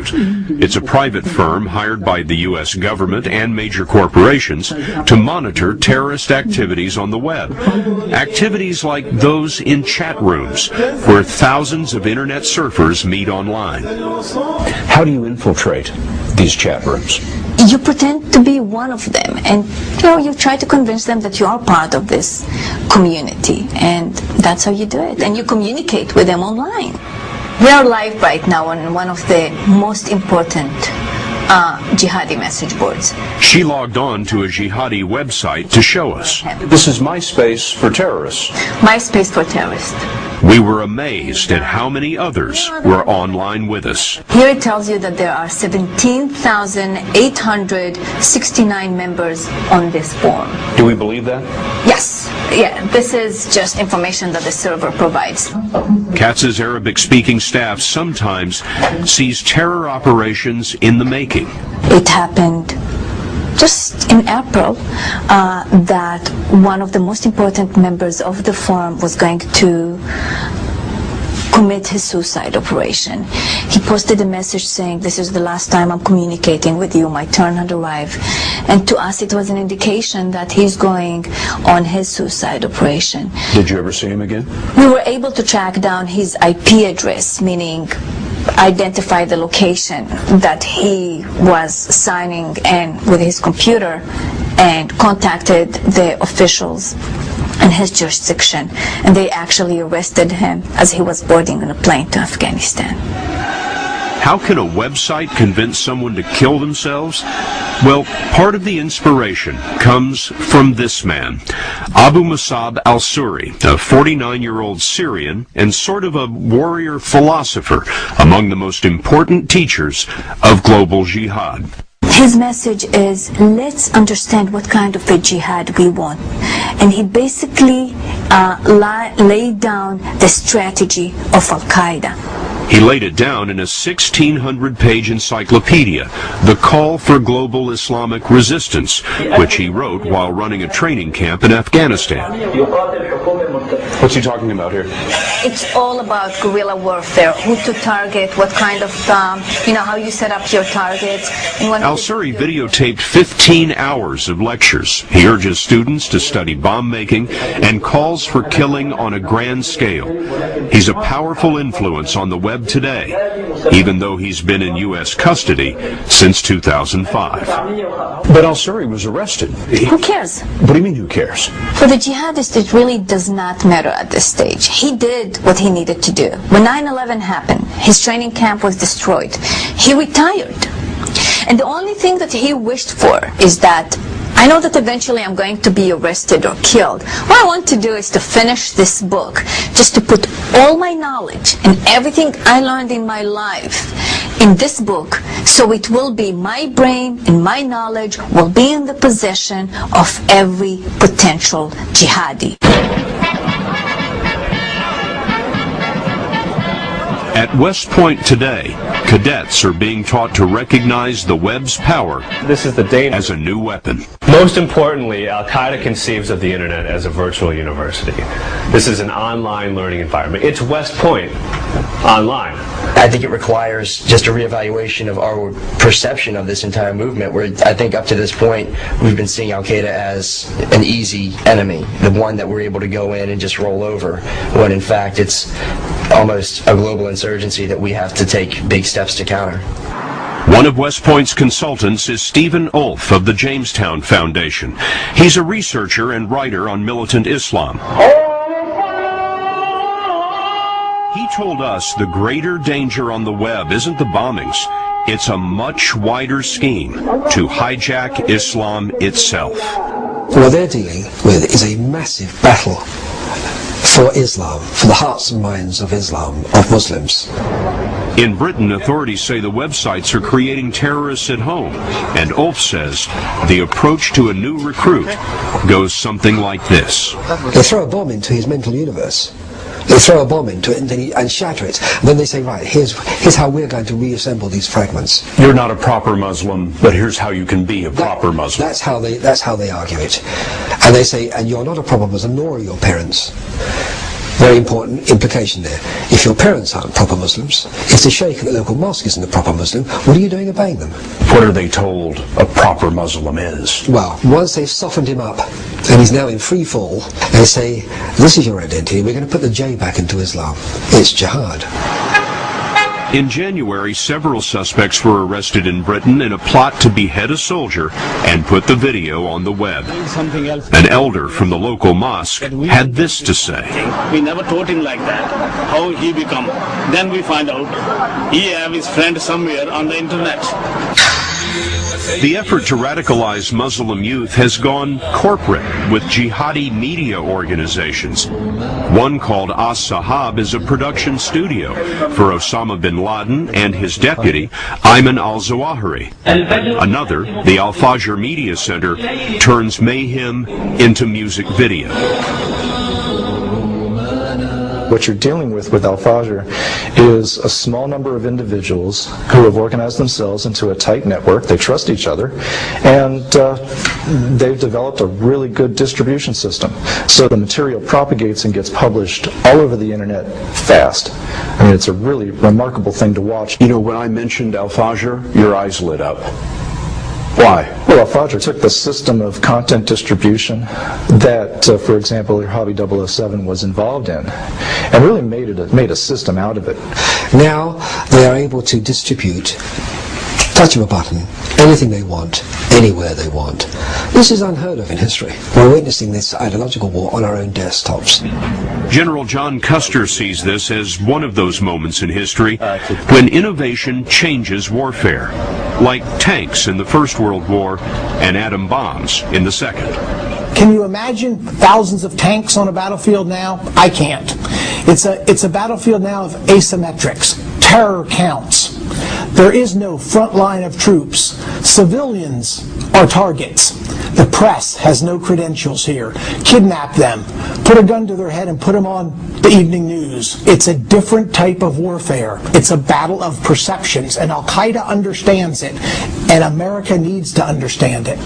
It's a private firm hired by the U.S. government and major corporations to monitor terrorist activities on the web. Activities like those in chat rooms, where thousands of internet surfers meet online. How do you infiltrate these chat rooms? You pretend to be one of them, and you try to convince them that you are part of this community, and that's how you do it. And you communicate with them online. We are live right now on one of the most important jihadi message boards. She logged on to a jihadi website to show us. This is MySpace for terrorists. MySpace for terrorists. We were amazed at how many others were online with us. Here it tells you that there are 17,869 members on this forum. Do we believe that? Yes. Yeah, this is just information that the server provides. Katz's Arabic-speaking staff sometimes sees terror operations in the making. It happened just in April that one of the most important members of the forum was going to commit his suicide operation. He posted a message saying, "This is the last time I'm communicating with you, my turn had arrived." And to us it was an indication that he's going on his suicide operation. Did you ever see him again? We were able to track down his IP address, meaning identify the location that he was signing in with his computer, and contacted the officials in his jurisdiction, and they actually arrested him as he was boarding on a plane to Afghanistan. How can a website convince someone to kill themselves? Well, part of the inspiration comes from this man, Abu Musab al-Suri, a 49-year-old Syrian and sort of a warrior philosopher, among the most important teachers of global jihad. His message is, let's understand what kind of a jihad we want. And he basically laid down the strategy of Al-Qaeda. He laid it down in a 1,600-page encyclopedia, The Call for Global Islamic Resistance, which he wrote while running a training camp in Afghanistan. What's he talking about here? It's all about guerrilla warfare, who to target, what kind of, how you set up your targets. Al-Suri videotaped 15 hours of lectures. He urges students to study bomb making and calls for killing on a grand scale. He's a powerful influence on the web today, even though he's been in U.S. custody since 2005. But al-Suri was arrested. Who cares? What do you mean, who cares? For the jihadist, it really does not matter at this stage. He did what he needed to do. When 9/11 happened, his training camp was destroyed. He retired. And the only thing that he wished for is that, I know that eventually I'm going to be arrested or killed. What I want to do is to finish this book, just to put all my knowledge and everything I learned in my life in this book, so it will be my brain and my knowledge will be in the possession of every potential jihadi. At West Point today, cadets are being taught to recognize the web's power This is the danger. as a new weapon. Most importantly, Al-Qaeda conceives of the internet as a virtual university. This is an online learning environment. It's West Point online. I think it requires just a reevaluation of our perception of this entire movement, where I think up to this point we've been seeing Al-Qaeda as an easy enemy, the one that we're able to go in and just roll over, when in fact it's almost a global insurgency that we have to take big steps to counter. One of West Point's consultants is Stephen Ulf of the Jamestown Foundation. He's a researcher and writer on militant Islam. He told us the greater danger on the web isn't the bombings. It's a much wider scheme to hijack Islam itself. What they're dealing with is a massive battle for Islam, for the hearts and minds of Islam, of Muslims. In Britain, authorities say the websites are creating terrorists at home, and Ulf says the approach to a new recruit goes something like this. They throw a bomb into his mental universe. They throw a bomb into it and shatter it. And then they say, right, here's how we're going to reassemble these fragments. You're not a proper Muslim, but here's how you can be a proper Muslim. That's how they argue it. And they say, and you're not a proper Muslim, nor are your parents. Very important implication there. If your parents aren't proper Muslims, if the sheikh at the local mosque isn't a proper Muslim, what are you doing obeying them? What are they told a proper Muslim is? Well, once they've softened him up and he's now in free fall, they say, this is your identity, we're going to put the J back into Islam. It's jihad. In January, several suspects were arrested in Britain in a plot to behead a soldier and put the video on the web. An elder from the local mosque had this to say. We never taught him like that, how he become. Then we find out he have his friend somewhere on the internet. The effort to radicalize Muslim youth has gone corporate with jihadi media organizations. One called As-Sahab is a production studio for Osama bin Laden and his deputy, Ayman al-Zawahiri. Another, the Al-Fajr Media Center, turns mayhem into music video. What you're dealing with Al-Fajr is a small number of individuals who have organized themselves into a tight network. They trust each other, and they've developed a really good distribution system. So the material propagates and gets published all over the internet fast. I mean, it's a really remarkable thing to watch. You know, when I mentioned Al-Fajr, your eyes lit up. Why? Well, Al-Fajr took the system of content distribution that, for example, Irhabi 007 was involved in, and really made a system out of it. Now they are able to distribute, touch of a button, anything they want, anywhere they want. This is unheard of in history. We're witnessing this ideological war on our own desktops. General John Custer sees this as one of those moments in history when innovation changes warfare, like tanks in the First World War and atom bombs in the Second. Can you imagine thousands of tanks on a battlefield now? I can't. It's a battlefield now of asymmetrics. Terror counts. There is no front line of troops. Civilians are targets. The press has no credentials here. Kidnap them, put a gun to their head and put them on the evening news. It's a different type of warfare. It's a battle of perceptions, and Al-Qaeda understands it, and America needs to understand it.